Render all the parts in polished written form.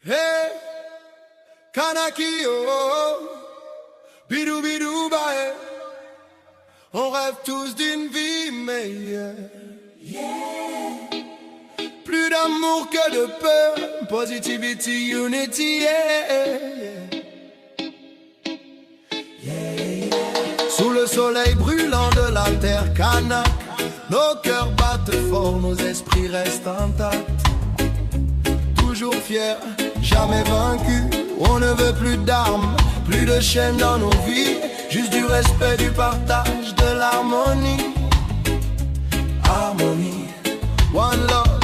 Hey, Kanaki, oh, oh, bidou bidou bae. On rêve tous d'une vie meilleure. Plus d'amour que de peur, positivity, unity, Sous le soleil brûlant de la terre Kanak, nos cœurs battent fort, nos esprits restent intacts. Toujours fiers, jamais vaincus, on ne veut plus d'armes, plus de chaînes dans nos vies, juste du respect, du partage, de l'harmonie. Harmonie, one love,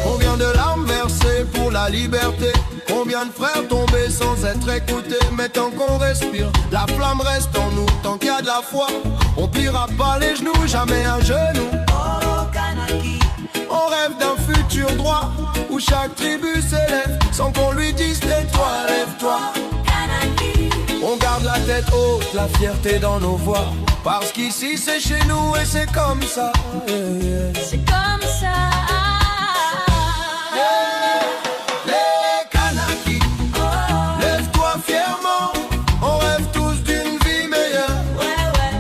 combien de larmes versées pour la liberté, combien de frères tombés sans être écoutés. Mais tant qu'on respire, la flamme reste en nous, tant qu'il y a de la foi, on pliera pas les genoux, jamais un genou. On rêve d'un futur droit, où chaque tribu s'élève, sans qu'on lui dise tais-toi, lève-toi. On garde la tête haute, la fierté dans nos voix, parce qu'ici c'est chez nous et c'est comme ça. C'est comme ça. Les Kanaki, lève-toi fièrement, on rêve tous d'une vie meilleure.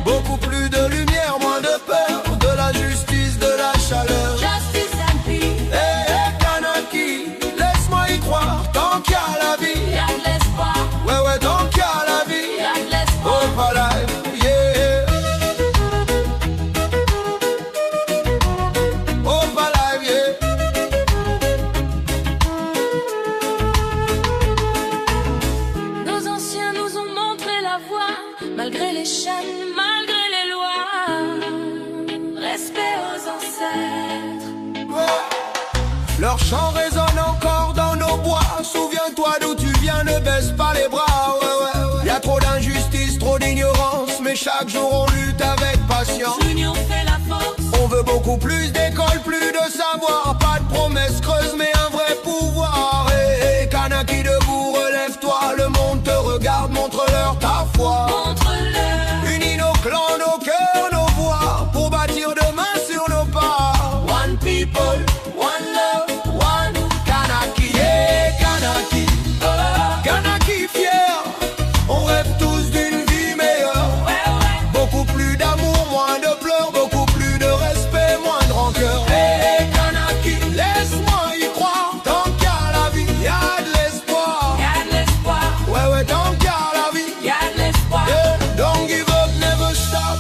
Beaucoup plus de lumière, moins de peur, de la justice, de la chaleur. Justice and peace. Hey, Kanaki, laisse-moi y croire, tant qu'il y a la vie. Y'a de l'espoir. Ouais, tant qu'il y a la vie. Y'a de l'espoir. Oh, pas live, yeah. Oh, pas live, yeah. Nos anciens nous ont montré la voie, malgré les chaînes, malgré les lois. Respect aux ancêtres. Ouais. Leur chant résonne encore dans nos bois. Souviens-toi d'où tu viens, ne baisse pas les bras. Ouais. Y'a trop d'injustice, trop d'ignorance, mais chaque jour on lutte avec patience. L'union fait la force. On veut beaucoup plus d'école, plus de savoir. Pas de promesses creuses, mais un vrai pouvoir. Hey, Kanaki debout, relève-toi. Le monde te regarde, montre-leur ta foi. Montre-leur. Unis nos clans, nos cœurs, nos voix, pour bâtir demain sur nos pas. One people, one love, one Kanaki, yeah, Kanaki. Kanaki fier, on rêve tous d'une vie meilleure. Beaucoup plus d'amour, moins de pleurs, beaucoup plus de respect, moins de rancœur. Hey, Kanaki, laisse-moi y croire, tant qu'il y a la vie, y a de l'espoir. Y'a de l'espoir. Ouais, tant qu'il y a la vie, Y'a de l'espoir. yeah, don't give up, never stop.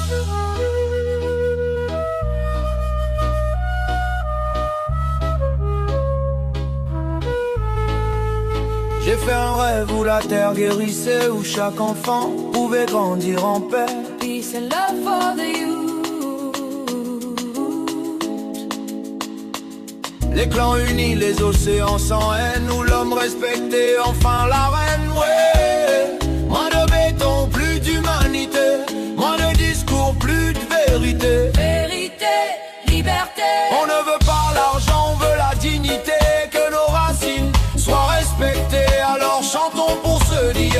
J'ai fait un rêve où la terre guérissait, où chaque enfant pouvait grandir en paix. Peace and love for the youth. Les clans unis, les océans sans haine, où l'homme respectait enfin la reine. Ouais, moins de béton, plus d'humanité, moins de discours, plus de vérité. Vérité, liberté. On ne veut pas l'argent, on veut la dignité, que nos racines soient respectées. Alors chantons pour ceux d'hier.